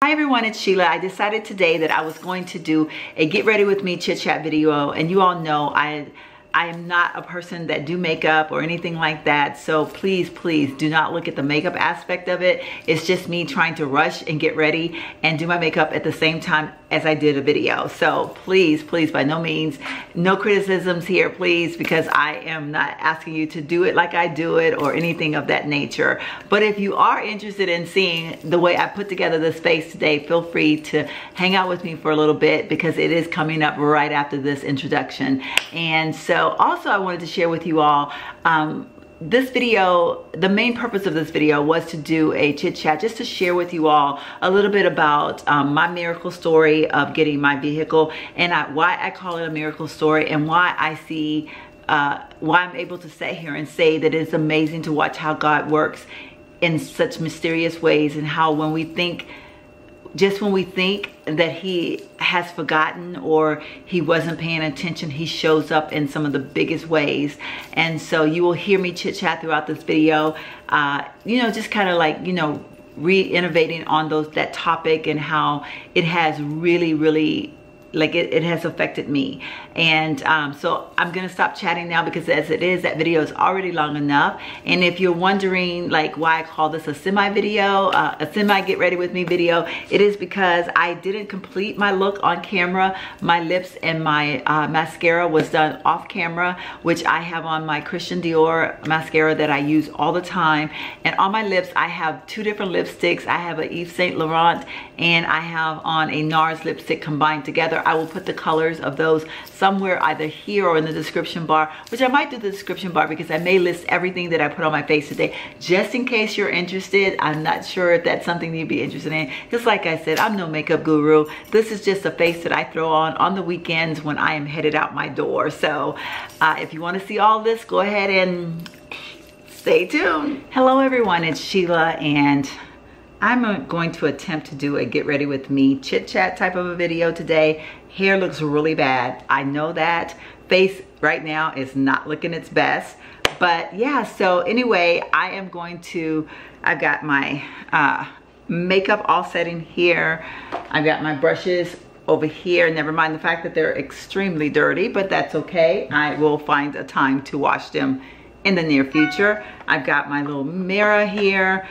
Hi everyone, it's Sheila. I decided today that I was going to do a get ready with me chit chat video, and you all know I am not a person that do makeup or anything like that, so please do not look at the makeup aspect of it. It's just me trying to rush and get ready and do my makeup at the same time as I did a video. So please by no means, no criticisms here please, because I am not asking you to do it like I do it or anything of that nature. But if you are interested in seeing the way I put together this face today, feel free to hang out with me for a little bit, because it is coming up right after this introduction. And so also I wanted to share with you all, this video, the main purpose of this video was to do a chit chat, just to share with you all a little bit about my miracle story of getting my vehicle, and why I call it a miracle story, and why I see, why I'm able to sit here and say that it's amazing to watch how God works in such mysterious ways, and how when we think, just when we think that he has forgotten or he wasn't paying attention, he shows up in some of the biggest ways. And so you will hear me chit chat throughout this video, you know, just kind of like, you know, re-innovating on that topic, and how it has really like it has affected me. And so I'm gonna stop chatting now, because as it is, that video is already long enough. And if you're wondering like why I call this a semi video, a semi get ready with me video, it is because I didn't complete my look on camera. My lips and my mascara was done off camera, which I have on my Christian Dior mascara that I use all the time. And on my lips, I have two different lipsticks. I have a Yves Saint Laurent, and I have on a NARS lipstick combined together. I will put the colors of those somewhere either here or in the description bar, which I might do the description bar, because I may list everything that I put on my face today, just in case you're interested. I'm not sure if that's something you'd be interested in, because like I said, I'm no makeup guru. This is just a face that I throw on the weekends when I am headed out my door. So if you want to see all this, go ahead and stay tuned. Hello everyone, it's Sheila, and I'm going to attempt to do a get ready with me chit chat type of a video today. Hair looks really bad, I know that. Face right now is not looking its best, but yeah. So anyway, I am going to, I've got my makeup all set in here. I've got my brushes over here. Never mind the fact that they're extremely dirty, but that's okay. I will find a time to wash them in the near future. I've got my little mirror here.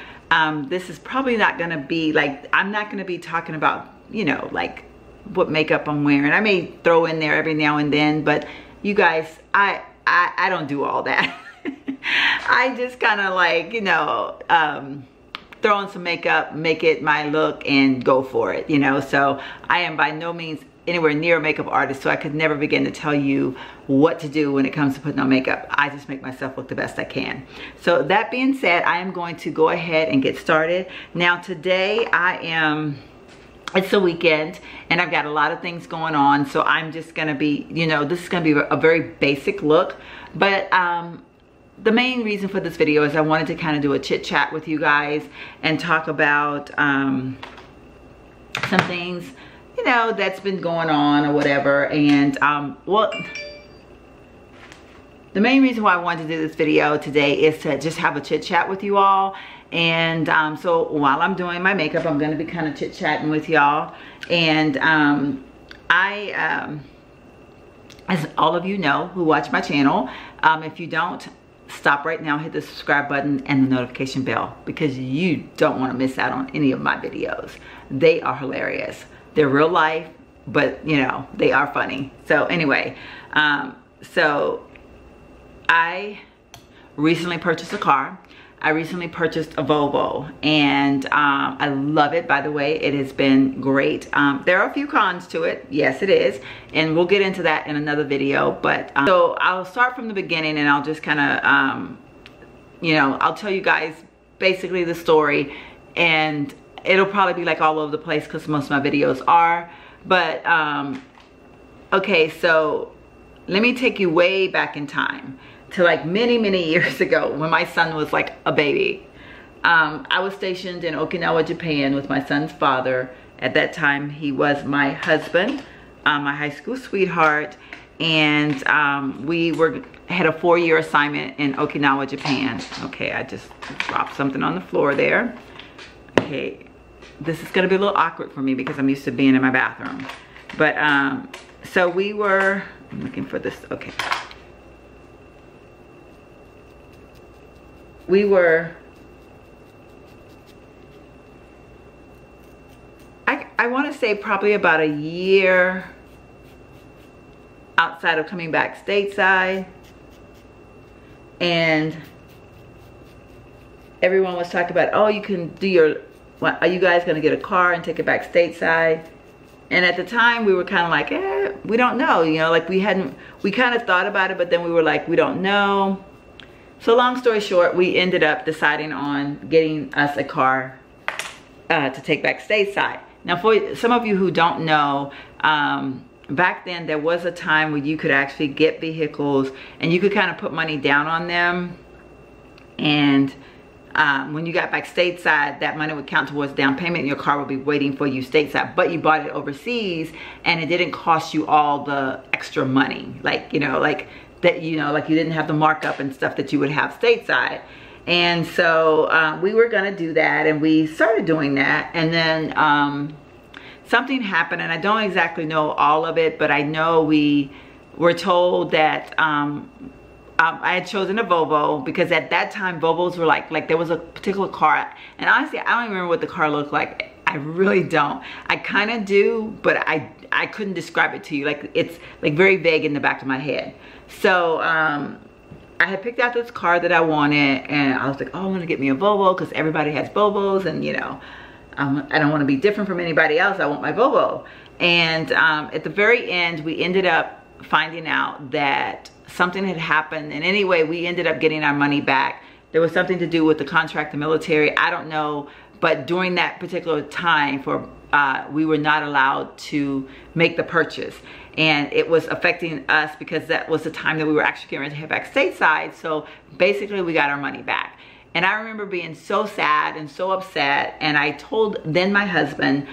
This is probably not gonna be like, I'm not gonna be talking about, you know, like what makeup I'm wearing. I may throw in there every now and then, but you guys, I don't do all that. I just kind of like, you know, throw on some makeup, make it my look, and go for it, you know. So I am by no means anywhere near a makeup artist, so I could never begin to tell you what to do when it comes to putting on makeup. I just make myself look the best I can. So that being said, I am going to go ahead and get started. Now today it's the weekend, and I've got a lot of things going on, so I'm just gonna be, you know, this is gonna be a very basic look. But the main reason for this video is I wanted to kind of do a chit chat with you guys and talk about some things, you know, that's been going on or whatever. And well, the main reason why I wanted to do this video today is to just have a chit chat with you all. And so while I'm doing my makeup, I'm going to be kind of chit chatting with y'all. And as all of you know who watch my channel, if you don't, stop right now, hit the subscribe button and the notification bell, because you don't want to miss out on any of my videos. They are hilarious. They're real life, but you know, they are funny. So anyway, so I recently purchased a car. I recently purchased a Volvo, and I love it, by the way. It has been great. There are a few cons to it. Yes, it is. And we'll get into that in another video. But so I'll start from the beginning, and I'll just kind of, you know, I'll tell you guys basically the story, and it'll probably be like all over the place because most of my videos are. But okay, so let me take you way back in time to like many years ago when my son was like a baby. I was stationed in Okinawa, Japan with my son's father. At that time, he was my husband, my high school sweetheart, and we had a 4-year assignment in Okinawa, Japan. Okay, I just dropped something on the floor there. Okay, this is gonna be a little awkward for me because I'm used to being in my bathroom. But so we were, I'm looking for this, okay. We were, I want to say probably about a year outside of coming back stateside, and everyone was talking about, oh, you can do your, what, are you guys gonna get a car and take it back stateside? And at the time we were kind of like, we don't know, you know, like we kind of thought about it, but then we were like, we don't know. So long story short, we ended up deciding on getting us a car to take back stateside. Now, for some of you who don't know, back then there was a time where you could actually get vehicles and you could kind of put money down on them. And when you got back stateside, that money would count towards down payment and your car would be waiting for you stateside. But you bought it overseas and it didn't cost you all the extra money. Like, you know, like that, you know, like you didn't have the markup and stuff that you would have stateside. And so we were gonna do that, and we started doing that, and then something happened, and I don't exactly know all of it, but I know we were told that I had chosen a Volvo, because at that time Volvos were like there was a particular car, and honestly I don't even remember what the car looked like. I really don't. I kind of do, but I couldn't describe it to you. Like, it's like very vague in the back of my head. So I had picked out this car that I wanted, and I was like, oh, I'm gonna get me a Volvo because everybody has Volvos, and you know, I don't want to be different from anybody else. I want my Volvo. And at the very end, we ended up finding out that something had happened, and anyway, we ended up getting our money back. There was something to do with the contract, the military, I don't know, but during that particular time, we were not allowed to make the purchase. And it was affecting us because that was the time that we were actually getting ready to head back stateside. So basically we got our money back. And I remember being so sad and so upset. And I told then my husband,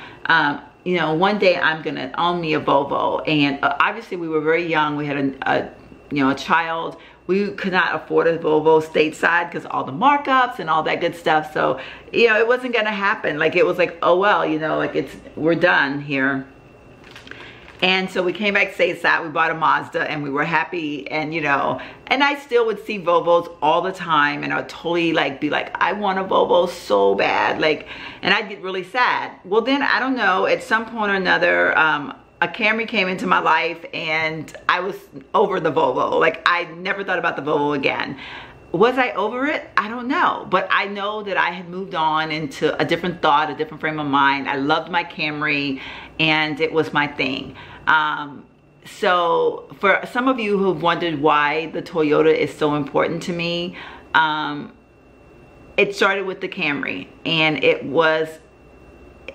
you know, one day I'm gonna own me a Volvo. And obviously we were very young. We had a child. We could not afford a Volvo stateside because all the markups and all that good stuff. So, you know, it wasn't gonna happen. Like, it was like, oh well, you know, like we're done here. And so we came back stateside, we bought a Mazda, and we were happy, and you know, and I still would see Volvos all the time, and I'd totally like be like, I want a Volvo so bad, like, and I'd get really sad. Well then, I don't know, at some point or another, a Camry came into my life, and I was over the Volvo. Like, I never thought about the Volvo again. Was I over it? I don't know, but I know that I had moved on into a different thought, a different frame of mind. I loved my Camry, and it was my thing. So for some of you who've wondered why the Toyota is so important to me, it started with the Camry, and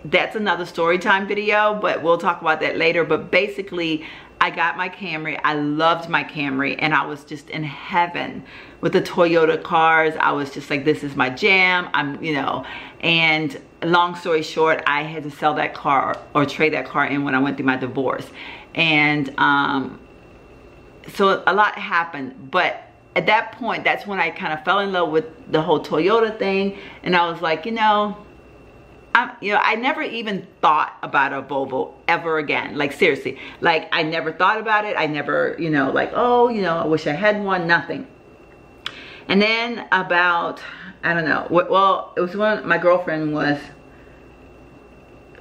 that's another story time video, but we'll talk about that later. But basically, I got my Camry. I loved my Camry, and I was just in heaven with the Toyota cars. I was just like, this is my jam. You know, and long story short, I had to sell that car or trade that car in when I went through my divorce. And so a lot happened, but at that point, that's when I kind of fell in love with the whole Toyota thing. And I was like, you know, I never even thought about a Volvo ever again. Like, seriously, like, I never thought about it. I never, you know, like, oh, you know, I wish I had one, nothing. And then about, I don't know, well, it was when my girlfriend was,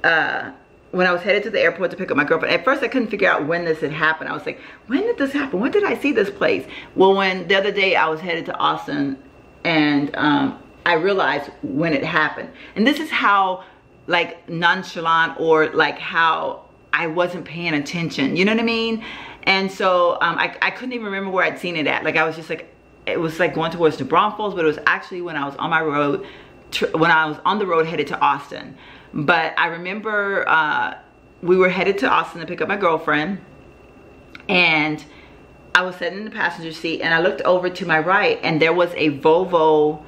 when I was headed to the airport to pick up my girlfriend. At first I couldn't figure out when this had happened. I was like, when did this happen? When did I see this place? Well, when the other day I was headed to Austin, and I realized when it happened. And this is how, like, nonchalant, or like how I wasn't paying attention, you know what I mean? And so I couldn't even remember where I'd seen it at. Like, I was just like, it was like going towards New Braunfels, but it was actually when I was on my road, when I was on the road headed to Austin. But I remember we were headed to Austin to pick up my girlfriend, and I was sitting in the passenger seat, and I looked over to my right, and there was a Volvo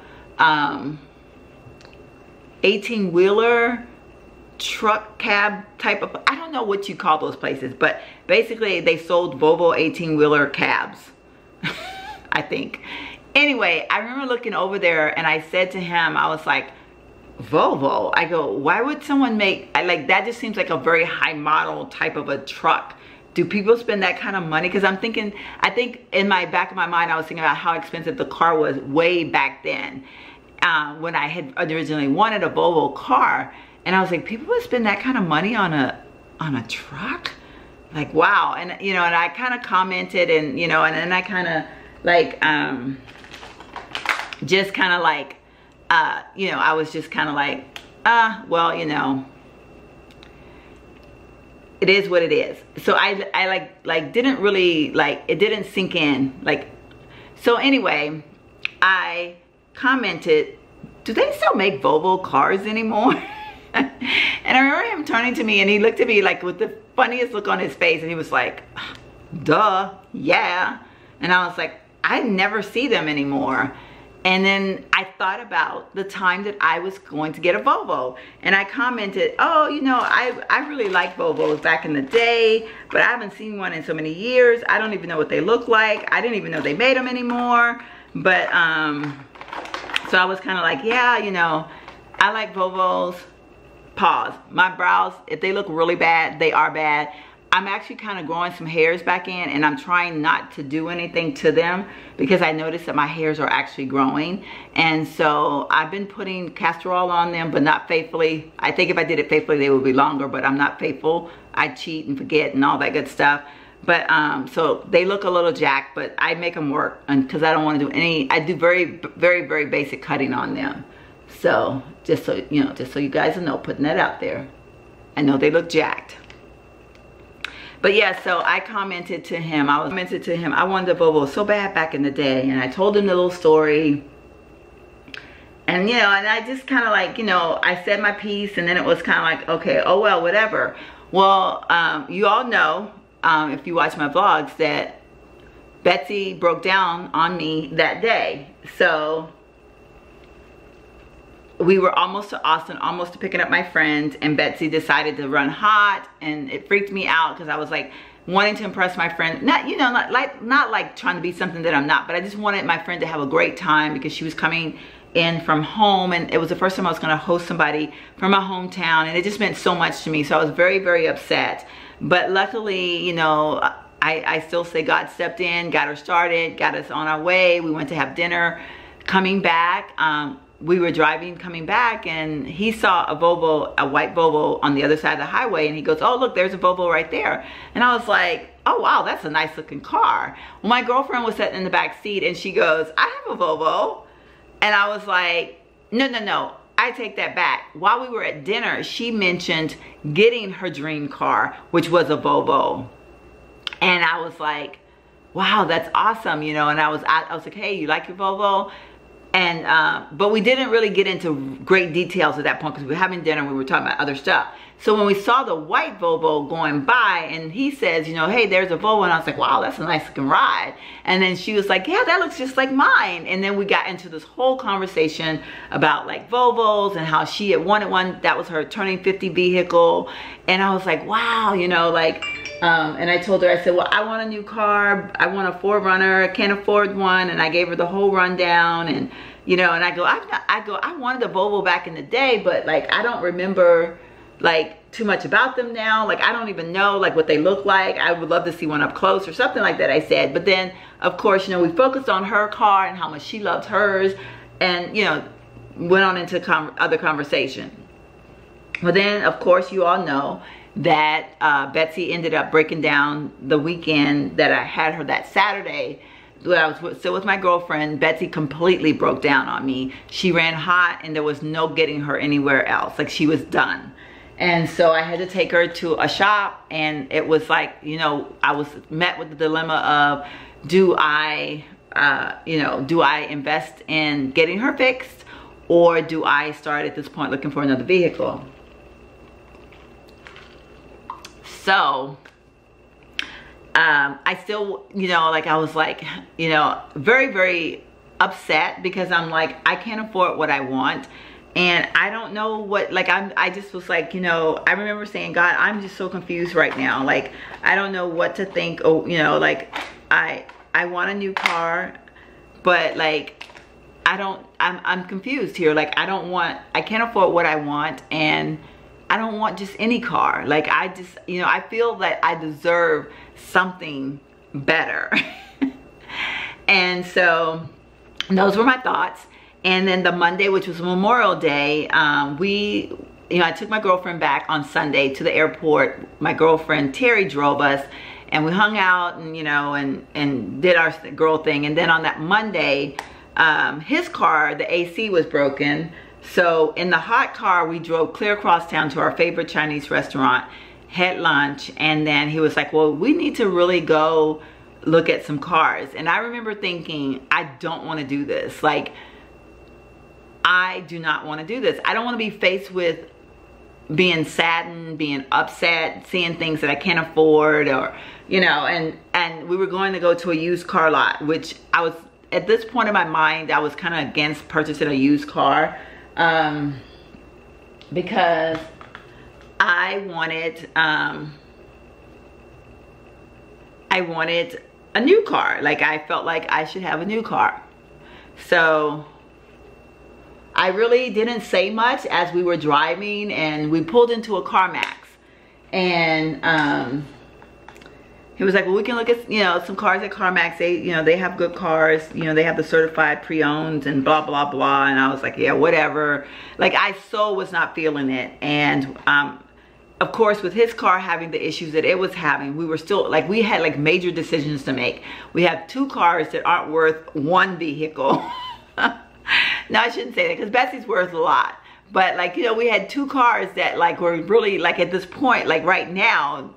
18-wheeler truck cab type of, I don't know what you call those places, but basically they sold Volvo 18-wheeler cabs. I think. Anyway, I remember looking over there, and I said to him, I was like, Volvo. I go, why would someone make, that just seems like a very high model type of a truck. Do people spend that kind of money? Because I think in my back of my mind, I was thinking about how expensive the car was way back then, when I had originally wanted a Volvo car. And I was like, people would spend that kind of money on a truck? Like, wow. And, you know, and I kind of commented, and, you know, and then I kind of like, just kind of like, you know, I was just kind of like, well, you know, it is what it is. So I like didn't really, like, it didn't sink in. Like, so anyway, I commented, do they still make Volvo cars anymore? And I remember him turning to me, and he looked at me like with the funniest look on his face, and he was like, duh, yeah. And I was like, I never see them anymore. And then I thought about the time that I was going to get a Volvo, and I commented, oh, you know, I really liked Volvos back in the day, but I haven't seen one in so many years. I don't even know what they look like. I didn't even know they made them anymore. But so I was kind of like, yeah, you know, I like Volvos. Pause. My brows, if they look really bad, they are bad. I'm actually kind of growing some hairs back in, and I'm trying not to do anything to them because I noticed that my hairs are actually growing. And so I've been putting castor oil on them, but not faithfully. I think if I did it faithfully, they would be longer, but I'm not faithful. I cheat and forget and all that good stuff. But so they look a little jacked, but I make them work, and because I don't want to do any, I do very basic cutting on them. So just so you know, just so you guys know, putting that out there. I know they look jacked. But yeah, so I commented to him, I wanted a Volvo so bad back in the day, and I told him the little story. And you know, and I just kind of like, you know, I said my piece, and then it was kind of like, okay, oh well, whatever. Well, you all know, if you watch my vlogs, that Betsy broke down on me that day. So we were almost to Austin, almost to picking up my friend, and Betsy decided to run hot, and it freaked me out because I was like wanting to impress my friend. Not, you know, not like trying to be something that I'm not, but I just wanted my friend to have a great time because she was coming in from home, and it was the first time I was going to host somebody from my hometown, and it just meant so much to me. So I was very upset. But luckily, you know, I still say God stepped in, got her started, got us on our way. We went to have dinner. Coming back, we were driving coming back, and he saw a Volvo, a white Volvo on the other side of the highway, and he goes, oh look, there's a Volvo right there. And I was like, oh wow, that's a nice looking car. Well, my girlfriend was sitting in the back seat, and she goes, I have a Volvo. And I was like, no, I take that back. While we were at dinner, she mentioned getting her dream car, which was a Volvo. And I was like, wow, that's awesome, you know. And I was like, hey, you like your Volvo? And but we didn't really get into great details at that point because we were having dinner and we were talking about other stuff. So when we saw the white Volvo going by, and he says, you know, hey, there's a Volvo, and I was like, wow, that's a nice looking ride. And then she was like, yeah, that looks just like mine. And then we got into this whole conversation about like Volvos and how she had wanted one. That was her turning 50 vehicle. And I was like, wow, you know, like, and I told her, I said, well, I want a new car. I want a 4Runner. I can't afford one. And I gave her the whole rundown. And, you know, and I go, I wanted a Volvo back in the day, but like, I don't remember like too much about them now. Like, I don't even know like what they look like. I would love to see one up close or something like that, I said. But then of course, you know, we focused on her car and how much she loved hers, and, you know, went on into other conversation. But then of course, you all know that Betsy ended up breaking down the weekend that I had her that Saturday. When I was still with my girlfriend, Betsy completely broke down on me. She ran hot, and there was no getting her anywhere else. Like, she was done. And so I had to take her to a shop, and it was like, you know, I was met with the dilemma of, do I, you know, do I invest in getting her fixed, or do I start at this point looking for another vehicle? So I still, you know, like I was like, you know, very upset because I'm like, I can't afford what I want. And I don't know what, like, I just was like, you know, I remember saying, God, I'm just so confused right now. Like, I don't know what to think. Oh, you know, like, I want a new car, but like, I'm confused here. Like, I can't afford what I want, and I don't want just any car. Like, I just, you know, I feel that I deserve something better. And so those were my thoughts. And then the Monday, which was Memorial Day, I took my girlfriend back on Sunday to the airport. My girlfriend Terry drove us, and we hung out and, you know, and did our girl thing. And then on that Monday, his car, the AC was broken. So in the hot car, we drove clear across town to our favorite Chinese restaurant, had lunch, and then he was like, well, we need to really go look at some cars. And I remember thinking, I don't want to do this. Like, I do not want to do this. I don't want to be faced with being saddened, being upset, seeing things that I can't afford, or, you know, and we were going to go to a used car lot, which I was, at this point in my mind, I was kind of against purchasing a used car, because I wanted a new car. Like, I felt like I should have a new car. So I really didn't say much as we were driving, and we pulled into a CarMax, and he was like, well, we can look at, you know, some cars at CarMax. They have good cars, you know, they have the certified pre-owned and blah blah blah. And I was like, yeah, whatever. Like, I so was not feeling it. And of course, with his car having the issues that it was having, we were still, like, we had like major decisions to make. We have two cars that aren't worth one vehicle. No, I shouldn't say that, because Betsy's worth a lot. But, like, you know, we had two cars that, like, were really, like, at this point, like right now,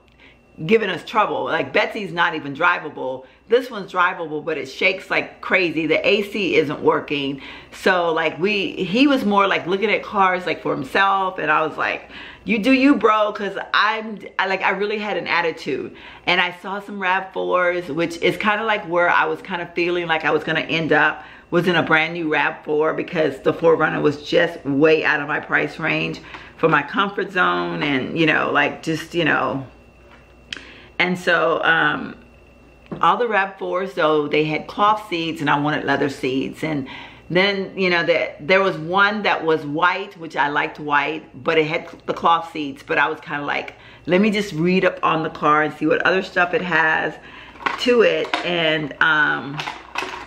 giving us trouble. Like, Betsy's not even drivable. This one's drivable, but it shakes like crazy. The AC isn't working. So, like, he was more like looking at cars like for himself, and I was like, you do you, bro, because I really had an attitude. And I saw some RAV4s, which is kind of like where I was kind of feeling like I was going to end up, was in a brand new RAV4, because the 4Runner was just way out of my price range for my comfort zone, and, you know, like, just, you know. And so all the RAV4s, though, they had cloth seats, and I wanted leather seats. And then, you know, there was one that was white, which I liked white, but it had the cloth seats. But I was kind of like, let me just read up on the car and see what other stuff it has to it. And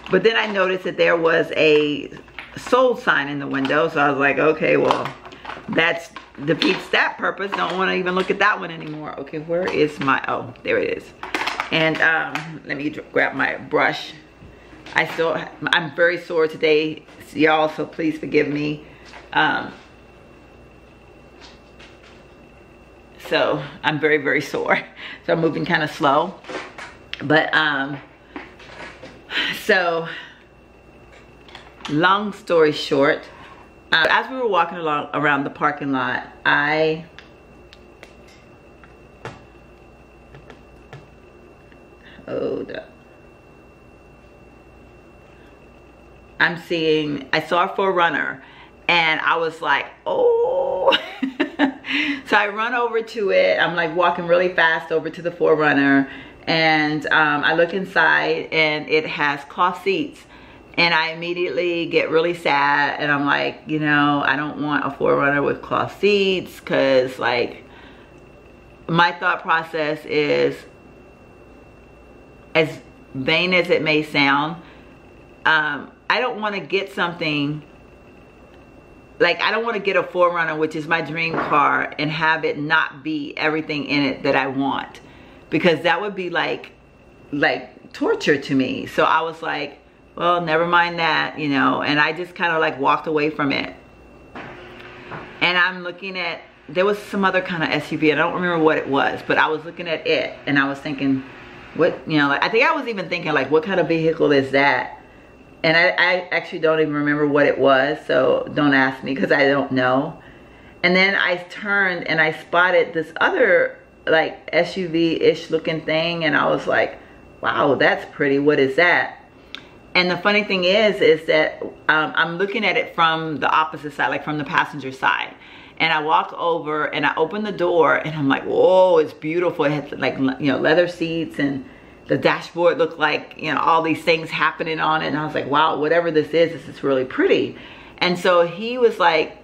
but then I noticed that there was a sold sign in the window. So I was like, okay, well, that defeats that purpose. Don't want to even look at that one anymore. Okay, where is my, oh, there it is. And let me grab my brush. I'm very sore today, y'all, so please forgive me. So I'm very, very sore. So I'm moving kind of slow. But so long story short, as we were walking along around the parking lot, I'm seeing, I saw a 4Runner, and I was like, oh. So I run over to it. I'm like walking really fast over to the 4Runner, and I look inside, and it has cloth seats. And I immediately get really sad, and I'm like, you know, I don't want a 4Runner with cloth seats, because, like, my thought process is, as vain as it may sound, I don't want to get something, like, I don't want to get a 4Runner, which is my dream car, and have it not be everything in it that I want, because that would be like torture to me. So I was like, well, never mind that, you know. And I just kind of like walked away from it. And I'm looking at, there was some other kind of SUV, I don't remember what it was, but I was looking at it, and I was thinking, what, you know, like, I think I was even thinking, like, what kind of vehicle is that? And I actually don't even remember what it was, so don't ask me, because I don't know. And then I turned and I spotted this other, like, SUV-ish looking thing, and I was like, wow, that's pretty, what is that? And the funny thing is that I'm looking at it from the opposite side, like from the passenger side. And I walk over and I open the door, and I'm like, whoa, it's beautiful. It has, like, you know, leather seats, and the dashboard looked like, you know, all these things happening on it. And I was like, wow, whatever this is really pretty. And so he was like,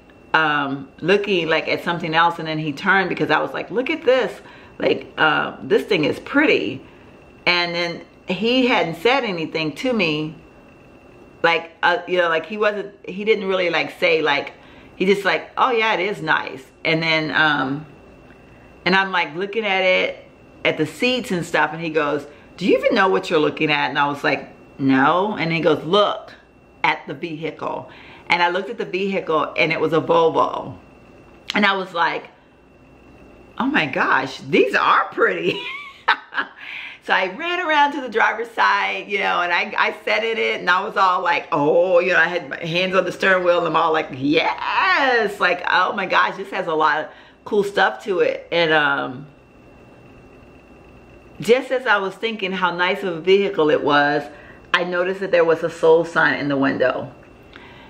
looking like at something else, and then he turned because I was like, look at this, like, this thing is pretty. And then he hadn't said anything to me, like, you know, like he didn't really like say, like, he just like, oh yeah, it is nice. And then, and I'm like looking at it, at the seats and stuff, and he goes, do you even know what you're looking at? And I was like, no. And he goes, look at the vehicle. And I looked at the vehicle, and it was a Volvo. And I was like, oh my gosh, these are pretty. So I ran around to the driver's side, you know, and I sat in it, and I was all like, oh, you know, I had my hands on the steering wheel, and I'm all like, yes, like, oh my gosh, this has a lot of cool stuff to it. And just as I was thinking how nice of a vehicle it was, I noticed that there was a sold sign in the window.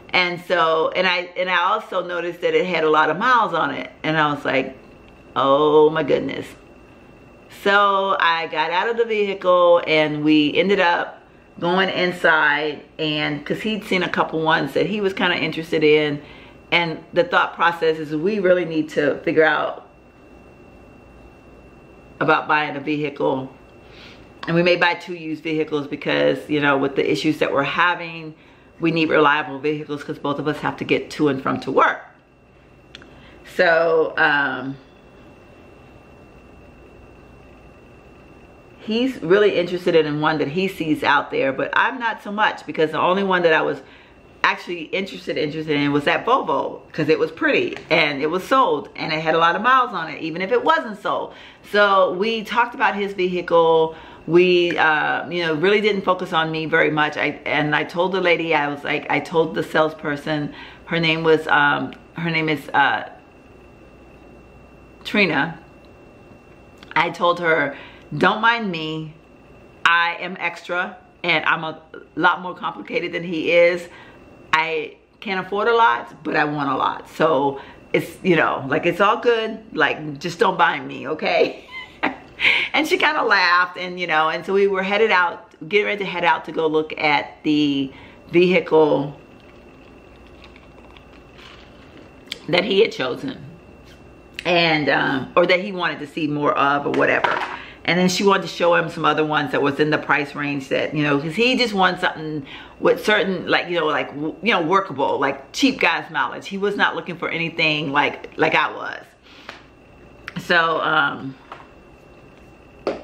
And so, and I also noticed that it had a lot of miles on it. And I was like, oh my goodness. So I got out of the vehicle, and we ended up going inside, and because he'd seen a couple ones that he was kind of interested in. And the thought process is we really need to figure out about buying a vehicle. And we may buy 2 used vehicles because, you know, with the issues that we're having, we need reliable vehicles because both of us have to get to and from to work. So he's really interested in one that he sees out there, but I'm not so much, because the only one that I was actually interested in was that Volvo, because it was pretty and it was sold and it had a lot of miles on it, even if it wasn't sold. So we talked about his vehicle. We you know, really didn't focus on me very much. I told the lady, I was like, I told the salesperson, her name is Trina. I told her, don't mind me, I am extra, and I'm a lot more complicated than he is. I can't afford a lot, but I want a lot. So it's, you know, like, it's all good. Like, just don't mind me, okay? And she kind of laughed, and, you know, and so we were headed out, getting ready to head out to go look at the vehicle that he had chosen, and or that he wanted to see more of, or whatever. And then she wanted to show him some other ones that was in the price range that, you know, because he just wants something with certain, like, you know, like, you know, workable, like cheap guy's mileage. He was not looking for anything like I was. So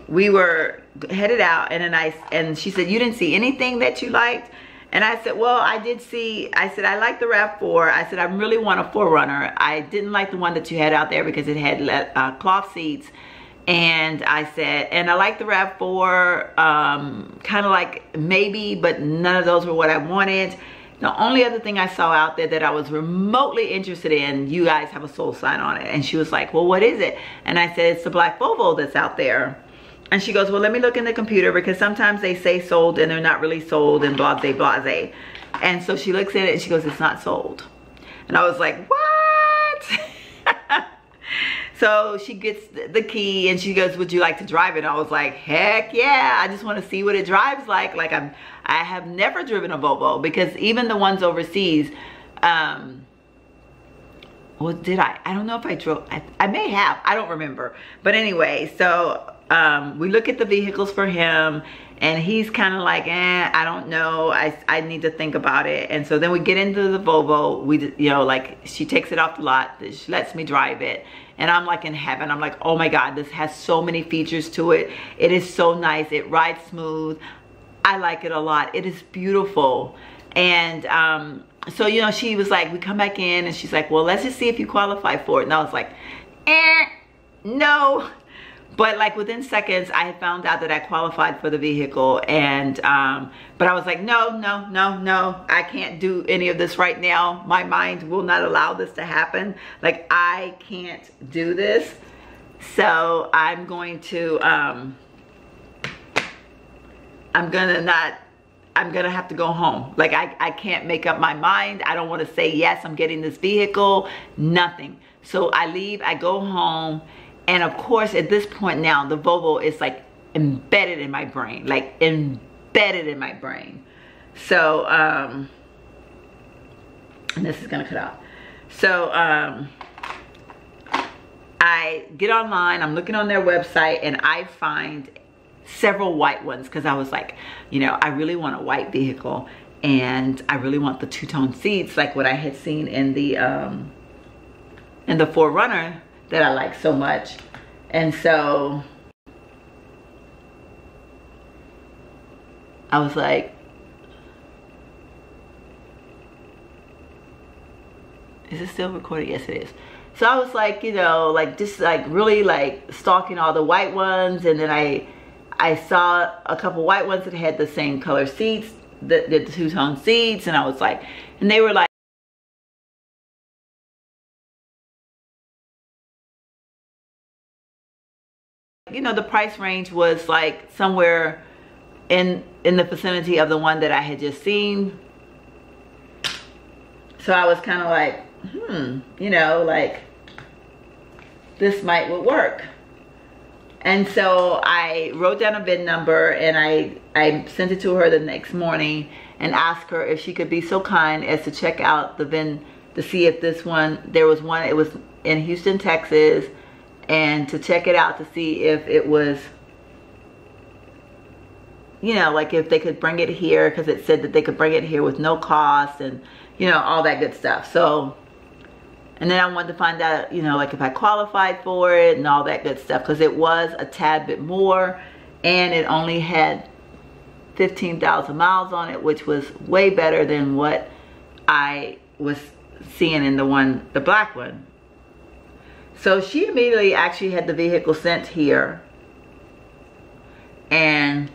we were headed out, and then and she said, you didn't see anything that you liked? And I said, well, I did see, I said, I like the RAV4. I said, I really want a 4Runner. I didn't like the one that you had out there because it had cloth seats. And I said, and I like the RAV4, kind of like maybe, but none of those were what I wanted. The only other thing I saw out there that I was remotely interested in, you guys have a sold sign on it. And she was like, well, what is it? And I said, it's the black Volvo that's out there. And she goes, well, let me look in the computer, because sometimes they say sold and they're not really sold, and blase, blase. And so she looks at it and she goes, it's not sold. And I was like, what? So she gets the key and she goes, would you like to drive it? And I was like, heck yeah, I just want to see what it drives like. Like, I have never driven a Volvo, because even the ones overseas, well, did I? I don't know if I drove, I may have, I don't remember. But anyway, so we look at the vehicles for him, and he's kind of like, I don't know, I need to think about it. And so then we get into the Volvo. We, you know, like, she takes it off the lot, she lets me drive it, and I'm like in heaven. I'm like, oh my God, this has so many features to it. It is so nice. It rides smooth. I like it a lot. It is beautiful. And so, you know, she was like, we come back in, and she's like, well, let's just see if you qualify for it. And I was like, no. But like within seconds, I had found out that I qualified for the vehicle. And but I was like, no, I can't do any of this right now. My mind will not allow this to happen. Like, I can't do this. So I'm going to I'm gonna have to go home. Like, I can't make up my mind. I don't want to say, yes, I'm getting this vehicle, nothing. So I leave, I go home. And of course, at this point now, the Volvo is like embedded in my brain, like embedded in my brain. So, and this is gonna cut out. So, I get online, I'm looking on their website, and I find several white ones because I was like, you know, I really want a white vehicle, and I really want the two-tone seats like what I had seen in the 4Runner that I like so much. And so I was like, is it still recording? Yes, it is. So I was like, you know, like just like really like stalking all the white ones, and then I saw a couple white ones that had the same color seats, the two-tone seats, and I was like, and they were like, you know, the price range was like somewhere in the vicinity of the one that I had just seen. So I was kind of like, you know, like this would work. And so I wrote down a VIN number, and I sent it to her the next morning and asked her if she could be so kind as to check out the VIN to see if this one, there was one, it was in Houston, Texas, and to check it out to see if it was, you know, like if they could bring it here, because it said that they could bring it here with no cost and, you know, all that good stuff. So, and then I wanted to find out, you know, like if I qualified for it and all that good stuff, because it was a tad bit more, and it only had 15,000 miles on it, which was way better than what I was seeing in the black one. So she immediately actually had the vehicle sent here, and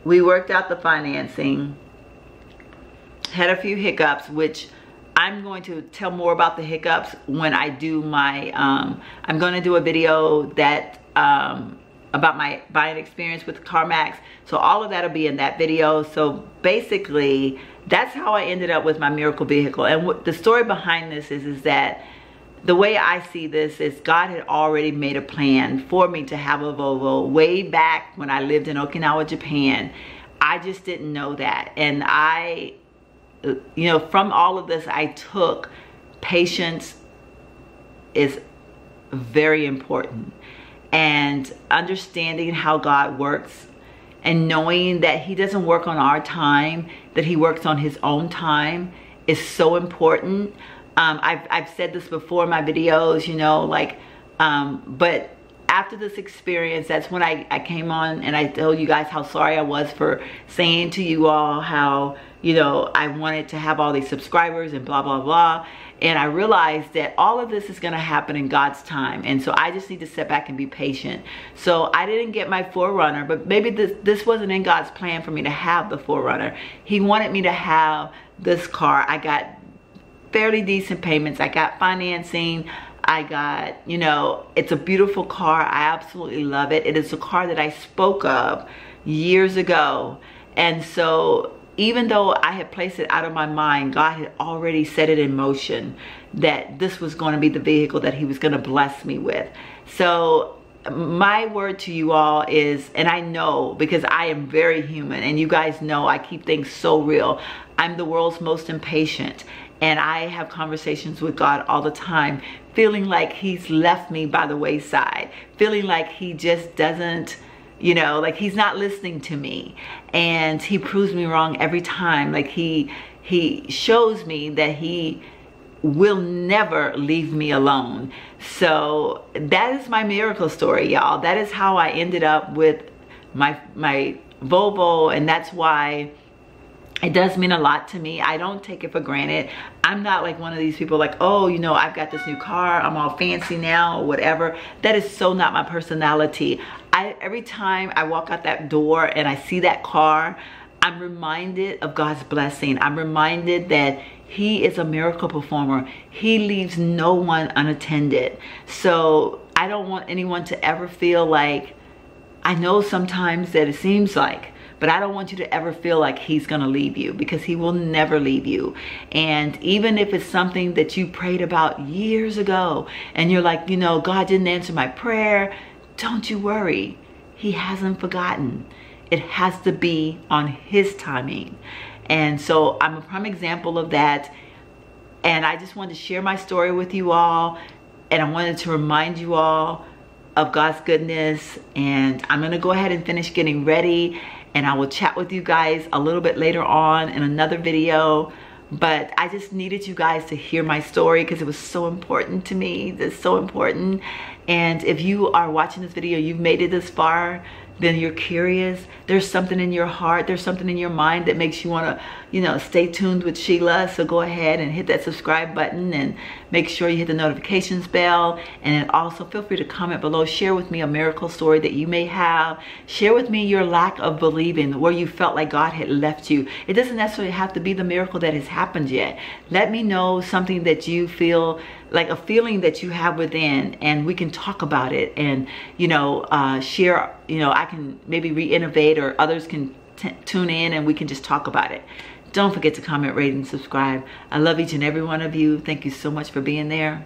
we worked out the financing, had a few hiccups, which I'm going to tell more about the hiccups when I do my, I'm going to do a video that, about my buying experience with CarMax. So all of that will be in that video. So basically, that's how I ended up with my miracle vehicle. And what the story behind this is that the way I see this is God had already made a plan for me to have a Volvo way back when I lived in Okinawa, Japan. I just didn't know that. And I, you know, from all of this, I took patience is very important, and understanding how God works and knowing that he doesn't work on our time, that he works on his own time is so important. I've said this before in my videos, you know, like, but after this experience, that's when I came on and I told you guys how sorry I was for saying to you all how, you know, I wanted to have all these subscribers and blah, blah, blah. And I realized that all of this is going to happen in God's time. And so I just need to sit back and be patient. So I didn't get my 4Runner, but maybe this wasn't in God's plan for me to have the 4Runner. He wanted me to have this car. I got fairly decent payments. I got financing. I got, you know, it's a beautiful car. I absolutely love it. It is a car that I spoke of years ago. And so even though I had placed it out of my mind, God had already set it in motion that this was going to be the vehicle that he was going to bless me with. So my word to you all is, and I know because I am very human, and you guys know I keep things so real. I'm the world's most impatient, and I have conversations with God all the time, feeling like he's left me by the wayside, feeling like he just doesn't, you know, like he's not listening to me, and he proves me wrong every time. Like he shows me that he will never leave me alone. So that is my miracle story, y'all. That is how I ended up with my Volvo, and that's why it does mean a lot to me. I don't take it for granted. I'm not like one of these people like, oh, you know, I've got this new car, I'm all fancy now or whatever. That is so not my personality. Every time I walk out that door and I see that car, I'm reminded of God's blessing. I'm reminded that he is a miracle performer. He leaves no one unattended. So I don't want anyone to ever feel like, I know sometimes that it seems like, but I don't want you to ever feel like he's gonna leave you, because he will never leave you. And even if it's something that you prayed about years ago and you're like, you know, God didn't answer my prayer, don't you worry. He hasn't forgotten. It has to be on his timing. And so I'm a prime example of that. And I just wanted to share my story with you all. And I wanted to remind you all of God's goodness. And I'm gonna go ahead and finish getting ready, and I will chat with you guys a little bit later on in another video. But I just needed you guys to hear my story because it was so important to me. It's so important. And if you are watching this video, you've made it this far, then you're curious, there's something in your heart, there's something in your mind that makes you want to, you know, stay tuned with Sheila. So go ahead and hit that subscribe button and make sure you hit the notifications bell. And then also feel free to comment below. Share with me a miracle story that you may have. Share with me your lack of believing, where you felt like God had left you. It doesn't necessarily have to be the miracle that has happened yet. Let me know something that you feel, like a feeling that you have within, and we can talk about it. And, you know, share, you know, I can maybe re-innovate, or others can tune in and we can just talk about it. Don't forget to comment, rate, and subscribe. I love each and every one of you. Thank you so much for being there.